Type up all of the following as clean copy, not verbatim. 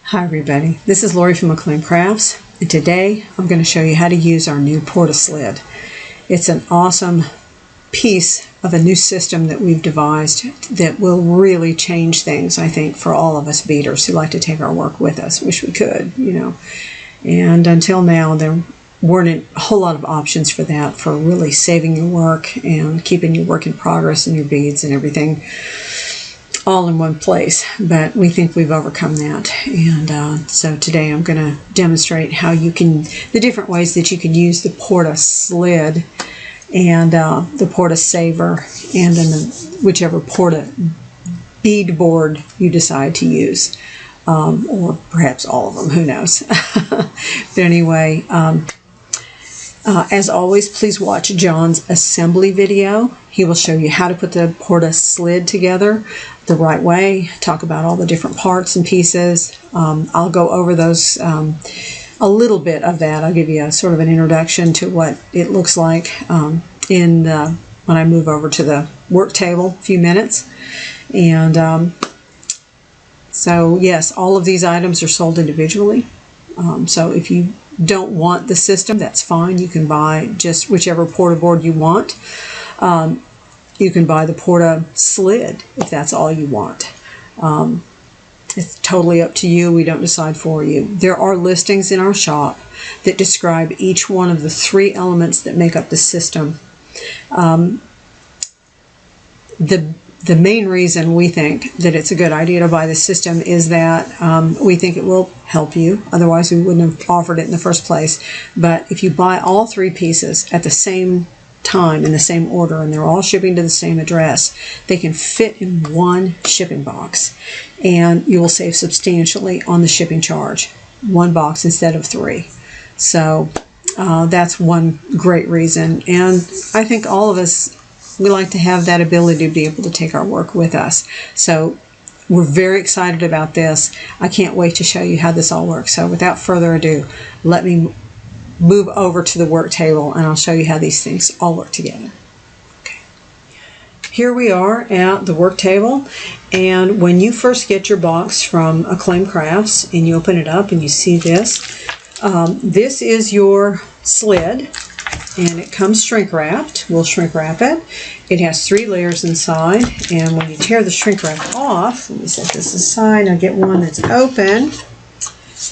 Hi everybody, this is Laurie from Acclaim Crafts, and today I'm going to show you how to use our new PortaSlid. It's an awesome piece of a new system that we've devised that will really change things, I think, for all of us beaders who like to take our work with us. Wish we could, you know. And until now, there weren't a whole lot of options for that, for really saving your work and keeping your work in progress and your beads and everything all in one place, but we think we've overcome that. And so today I'm going to demonstrate how you can, the different ways that you can use the PortaSlid and the PortaSaver and then whichever Porta bead board you decide to use, or perhaps all of them, who knows. But anyway, as always, please watch John's assembly video. He will show you how to put the PortaSlid together the right way, talk about all the different parts and pieces. I'll go over those, a little bit of that. I'll give you a sort of an introduction to what it looks like when I move over to the work table in a few minutes. And so yes, all of these items are sold individually. So if you don't want the system, that's fine. You can buy just whichever Porta board you want. You can buy the PortaSlid if that's all you want. It's totally up to you. We don't decide for you. There are listings in our shop that describe each one of the 3 elements that make up the system. The main reason we think that it's a good idea to buy the system is that we think it will help you. Otherwise, we wouldn't have offered it in the first place. But if you buy all 3 pieces at the same time in the same order, and they're all shipping to the same address, they can fit in one shipping box, and you will save substantially on the shipping charge. 1 box instead of 3. So that's one great reason. And I think all of us, we like to have that ability to be able to take our work with us. So we're very excited about this. I can't wait to show you how this all works. So without further ado, let me move over to the work table and I'll show you how these things all work together. Okay. Here we are at the work table, and when you first get your box from Acclaim Crafts and you open it up and you see this, this is your slid. And it comes shrink wrapped. We'll shrink wrap it. It has 3 layers inside, and when you tear the shrink wrap off, let me set this aside. I'll get one that's open.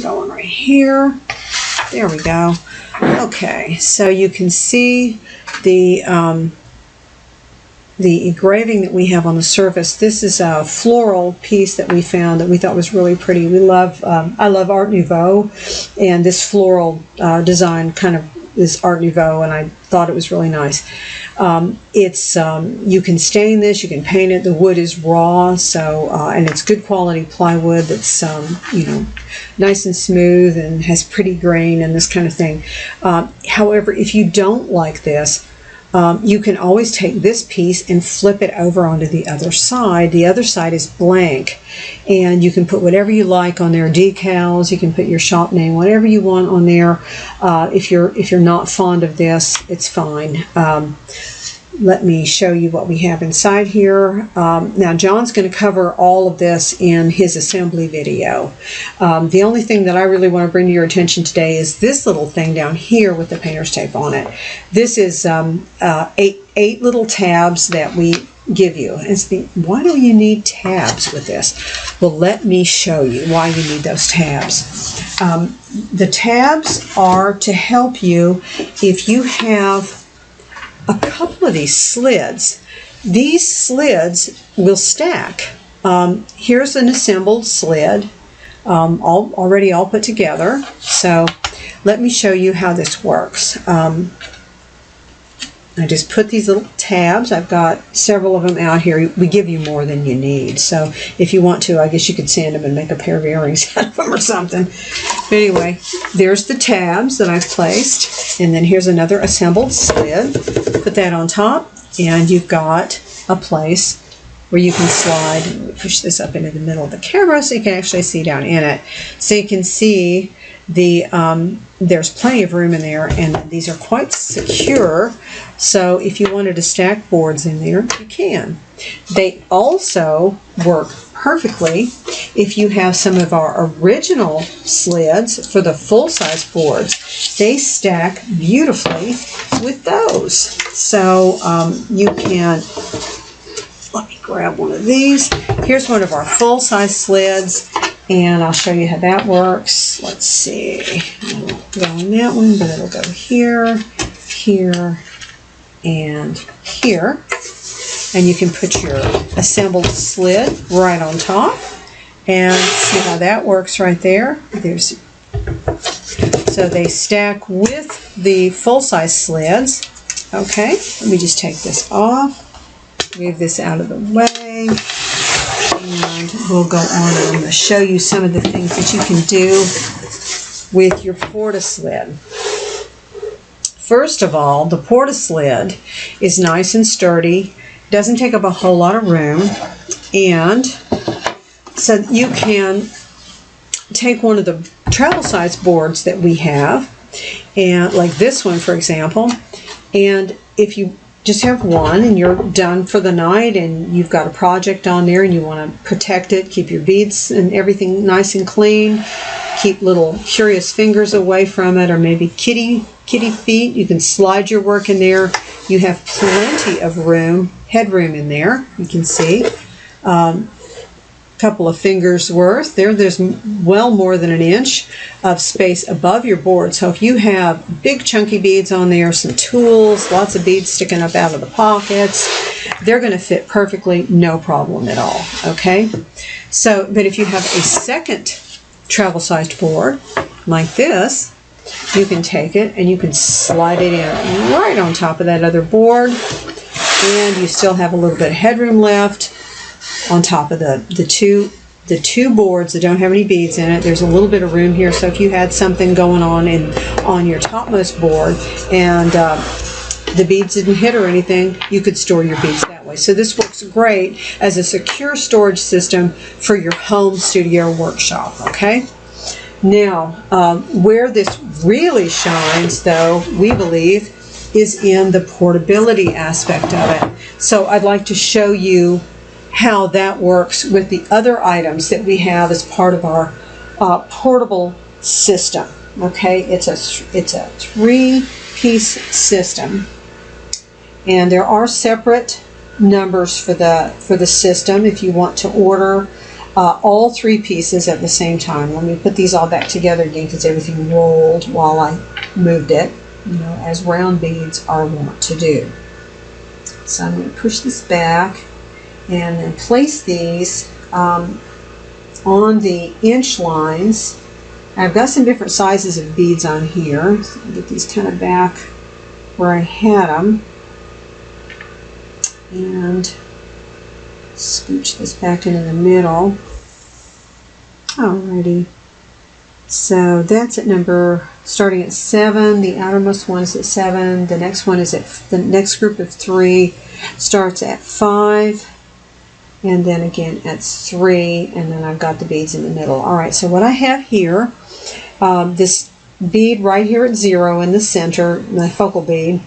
Going right here. There we go. Okay, so you can see the engraving that we have on the surface. This is a floral piece that we found that we thought was really pretty. We love, I love Art Nouveau, and this floral design kind of is Art Nouveau, and I thought it was really nice. You can stain this, you can paint it. The wood is raw, so and it's good quality plywood that's you know, nice and smooth and has pretty grain and this kind of thing. However, if you don't like this, you can always take this piece and flip it over onto the other side. The other side is blank, and you can put whatever you like on there, decals, you can put your shop name, whatever you want on there. If you're not fond of this, it's fine. Let me show you what we have inside here. Now John's going to cover all of this in his assembly video. The only thing that I really want to bring to your attention today is this little thing down here with the painter's tape on it. This is 8 little tabs that we give you. And why do you need tabs with this? Well, let me show you why you need those tabs. The tabs are to help you if you have a couple of these slids. These slids will stack. Here's an assembled slid, already all put together. So let me show you how this works. I just put these little tabs. I've got several of them out here. We give you more than you need. So if you want to, I guess you could sand them and make a pair of earrings out of them or something. But anyway, there's the tabs that I've placed. And then here's another assembled slid. Put that on top, and you've got a place where you can slide. Let me push this up into the middle of the camera so you can actually see down in it. So you can see the there's plenty of room in there, and these are quite secure, so if you wanted to stack boards in there, you can. They also work perfectly if you have some of our original slids for the full-size boards. They stack beautifully with those. So you can, let me grab one of these. Here's one of our full-size slids, and I'll show you how that works. Let's see. It won't go on that one, but it'll go here, here, and here. And you can put your assembled slid right on top. And see how that works right there. So they stack with the full-size slids. Okay, let me just take this off. Move this out of the way. And we'll go on and I'm going to show you some of the things that you can do with your PortaSlid. First of all, the PortaSlid is nice and sturdy, doesn't take up a whole lot of room, and so you can take one of the travel size boards that we have, and like this one for example, and if you just have one and you're done for the night and you've got a project on there and you want to protect it, keep your beads and everything nice and clean, keep little curious fingers away from it, or maybe kitty feet, you can slide your work in there. You have plenty of room, headroom in there. You can see couple of fingers worth there's well more than an inch of space above your board. So if you have big chunky beads on there, some tools, lots of beads sticking up out of the pockets, they're going to fit perfectly, no problem at all. Okay, so but if you have a second travel sized board like this, you can take it and you can slide it in right on top of that other board, and you still have a little bit of headroom left on top of the two boards that don't have any beads in it. There's a little bit of room here, so if you had something going on your topmost board and the beads didn't hit or anything, you could store your beads that way. So this works great as a secure storage system for your home studio workshop. Okay, now where this really shines, though, we believe, is in the portability aspect of it. So I'd like to show you how that works with the other items that we have as part of our portable system. Okay, it's a three-piece system, and there are separate numbers for the system if you want to order all three pieces at the same time. Let me put these all back together again because everything rolled while I moved it, as round beads are wont to do. So I'm going to push this back and then place these on the inch lines. I've got some different sizes of beads on here, so I'll get these kind of back where I had them, and scooch this back into the middle. Alrighty, so that's at starting at 7. The outermost one is at 7. The next one is at the next group of 3 starts at 5. And then again at 3, and then I've got the beads in the middle. Alright, so what I have here, this bead right here at 0 in the center, my focal bead,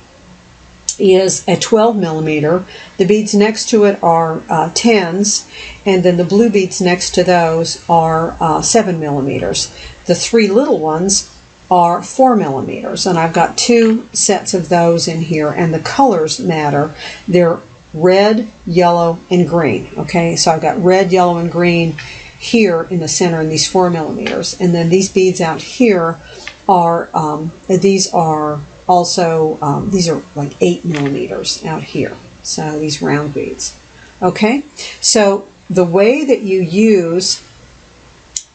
is a 12 millimeter. The beads next to it are 10s, and then the blue beads next to those are 7 millimeters. The 3 little ones are 4 millimeters, and I've got 2 sets of those in here, and the colors matter. They're red, yellow, and green. Okay, so I've got red, yellow, and green here in the center in these 4 millimeters, and then these beads out here are these are like 8 millimeters out here. So these round beads. Okay, so the way that you use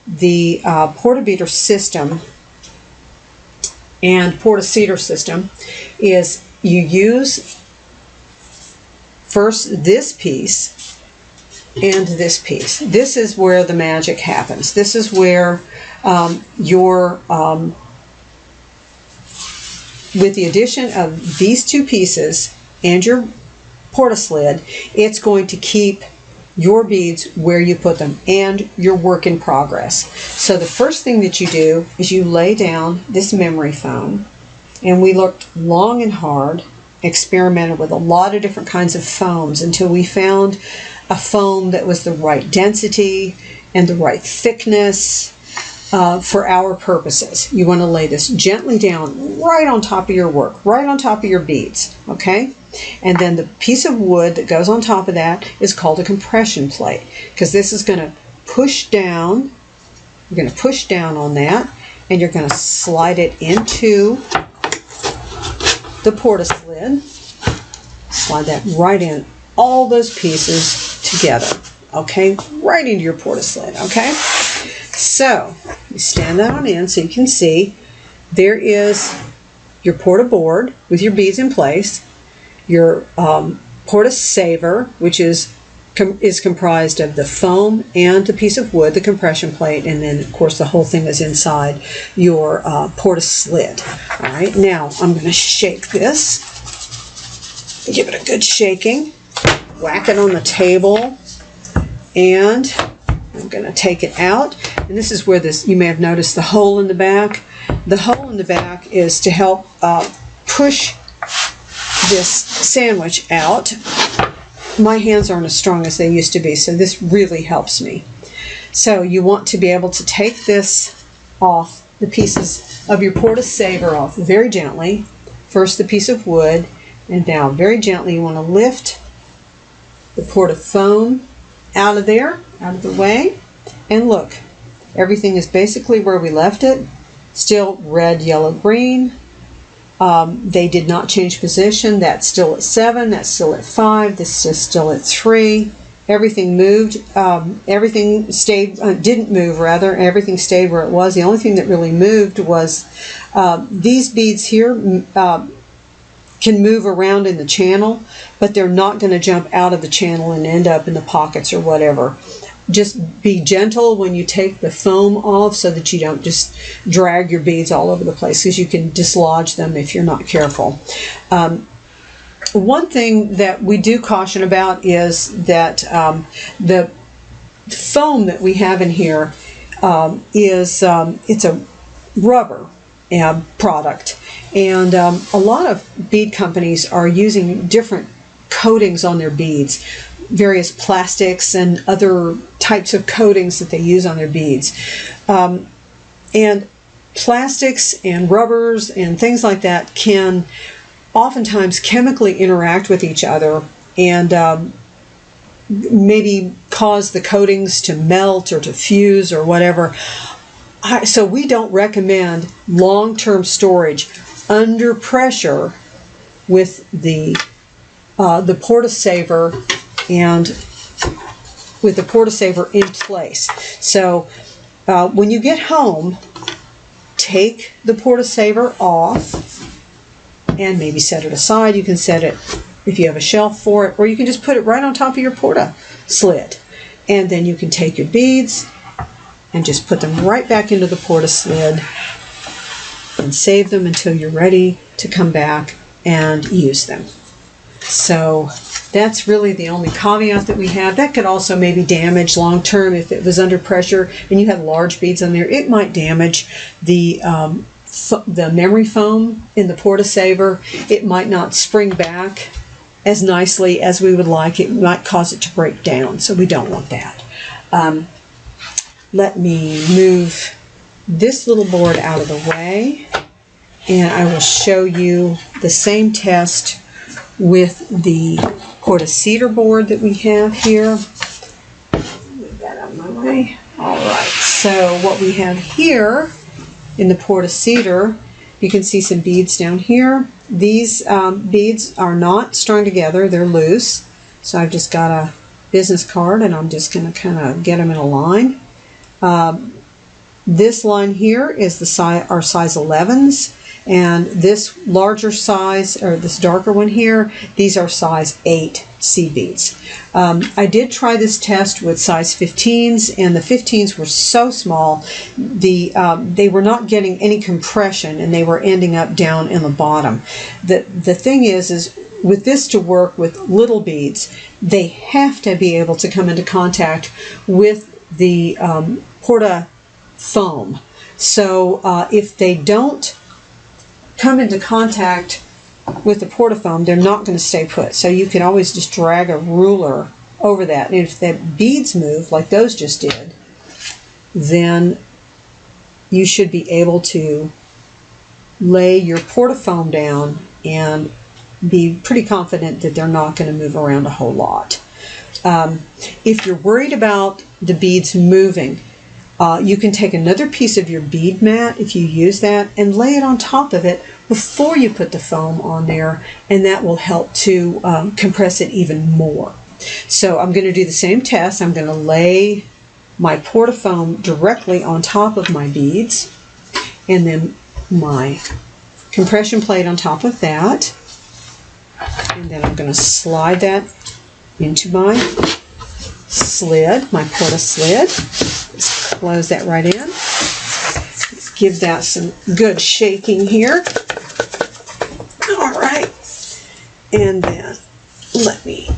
the PortaBeader system and PortaSeeder system is you use first this piece and this piece. This is where the magic happens. This is where with the addition of these 2 pieces and your PortaSlid, it's going to keep your beads where you put them and your work in progress. So the first thing that you do is you lay down this memory foam, and we looked long and hard, experimented with a lot of different kinds of foams until we found a foam that was the right density and the right thickness for our purposes. You want to lay this gently down right on top of your work, right on top of your beads, okay? And then the piece of wood that goes on top of that is called a compression plate, because this is going to push down. You're going to push down on that, and you're going to slide it into the PortaSlid. Slide that right in, all those pieces together, okay? Right into your PortaSlid, okay? So you stand that on in so you can see there is your PortaBoard with your beads in place, your PortaSaver, which is comprised of the foam and the piece of wood, the compression plate, and then of course the whole thing is inside your PortaSlid. All right, now I'm going to shake this, give it a good shaking, whack it on the table, and I'm going to take it out. And this is where this, you may have noticed the hole in the back. The hole in the back is to help push this sandwich out. My hands aren't as strong as they used to be, so this really helps me. So you want to be able to take this off, the pieces of your PortaSaver off very gently. First the piece of wood, and now very gently you want to lift the PortaFoam out of there, out of the way, and look, everything is basically where we left it. Still red, yellow, green. They did not change position. That's still at 7, that's still at 5, this is still at 3. Everything moved, everything stayed, didn't move rather, everything stayed where it was. The only thing that really moved was these beads here can move around in the channel, but they're not going to jump out of the channel and end up in the pockets or whatever. Just be gentle when you take the foam off so that you don't just drag your beads all over the place, because you can dislodge them if you're not careful. One thing that we do caution about is that the foam that we have in here it's a rubber product, and a lot of bead companies are using different coatings on their beads, various plastics and other types of coatings that they use on their beads. And plastics and rubbers and things like that can oftentimes chemically interact with each other and maybe cause the coatings to melt or to fuse or whatever. So we don't recommend long-term storage under pressure with the PortaSaver and with the PortaSaver in place. So when you get home, take the PortaSaver off and maybe set it aside. You can set it, if you have a shelf for it, or you can just put it right on top of your PortaSlid. And then you can take your beads and just put them right back into the PortaSlid and save them until you're ready to come back and use them. So that's really the only caveat that we have. That could also maybe damage long term if it was under pressure and you had large beads on there. It might damage the memory foam in the PortaSaver. It might not spring back as nicely as we would like. It might cause it to break down, so we don't want that. Let me move this little board out of the way, and I will show you the same test with the PortaSeeder board that we have here. Move that out of my way. All right, so what we have here in the PortaSeeder, you can see some beads down here. These beads are not strung together, they're loose. So I've just got a business card and I'm just going to kind of get them in a line. This line here is our size 11s, and this larger size, or this darker one here, these are size 8 C beads. I did try this test with size 15s, and the 15s were so small, they were not getting any compression, and they were ending up down in the bottom. The thing is with this to work with little beads, they have to be able to come into contact with the Porta foam. So if they don't come into contact with the Porta foam, they're not going to stay put. So you can always just drag a ruler over that. And if the beads move, like those just did, then you should be able to lay your Porta foam down and be pretty confident that they're not going to move around a whole lot. If you're worried about the beads moving, you can take another piece of your bead mat, if you use that, and lay it on top of it before you put the foam on there, and that will help to compress it even more. So I'm going to do the same test. I'm going to lay my Porta foam directly on top of my beads, and then my compression plate on top of that, and then I'm going to slide that into my slid, my PortaSlid. Just close that right in. Let's give that some good shaking here. All right, and then let me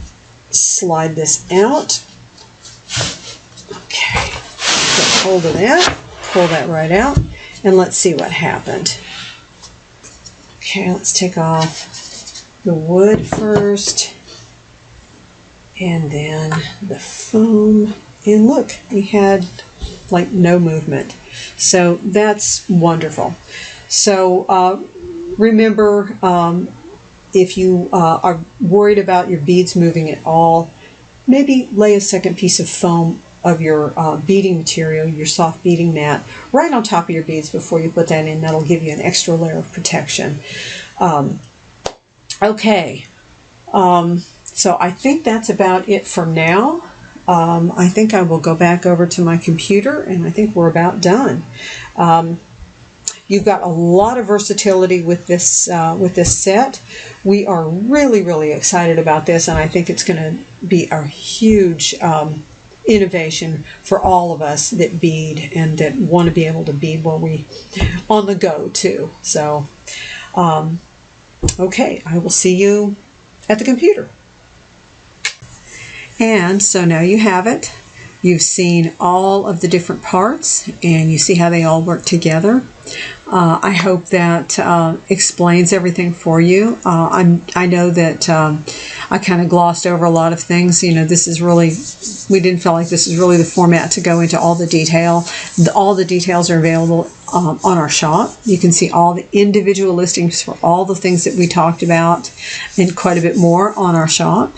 slide this out. Okay, get hold of that, pull that right out, and let's see what happened. Okay, let's take off the wood first, and then the foam, and look, we had like no movement. So that's wonderful. So remember, if you are worried about your beads moving at all, maybe lay a second piece of foam of your beading material, your soft beading mat, right on top of your beads before you put that in. That'll give you an extra layer of protection. Okay, so I think that's about it for now. I think I will go back over to my computer, and I think we're about done. You've got a lot of versatility with this set. We are really, really excited about this, and I think it's going to be a huge innovation for all of us that bead and that want to be able to bead while we on the go too. So, okay, I will see you at the computer. And so now you have it. You've seen all of the different parts, and you see how they all work together. I hope that explains everything for you. I know that I kind of glossed over a lot of things. You know, this is really, we didn't feel like this is really the format to go into all the detail. All the details are available on our shop. You can see all the individual listings for all the things that we talked about and quite a bit more on our shop.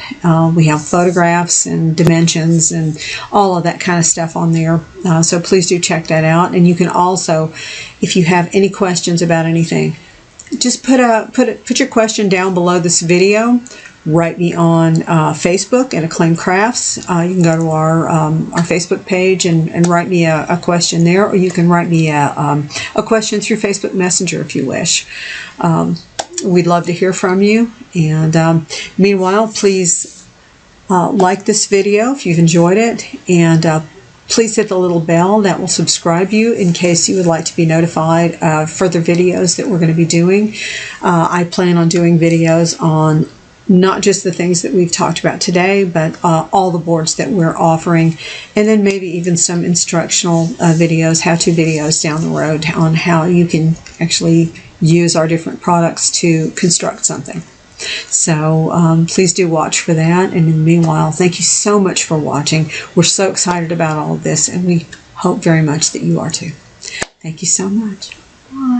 We have photographs and dimensions and all of that kind of stuff on there. So please do check that out. And you can also, if you have any questions about anything, just put your question down below this video. Write me on Facebook at Acclaim Crafts. You can go to our Facebook page and write me a question there, or you can write me a question through Facebook Messenger if you wish. We'd love to hear from you. And meanwhile, please like this video if you've enjoyed it, and please hit the little bell that will subscribe you in case you would like to be notified of further videos that we're going to be doing. I plan on doing videos on not just the things that we've talked about today, but all the boards that we're offering, and then maybe even some instructional videos, how-to videos down the road on how you can actually use our different products to construct something. So please do watch for that. And in the meanwhile, thank you so much for watching. We're so excited about all of this, and we hope very much that you are too. Thank you so much. Bye.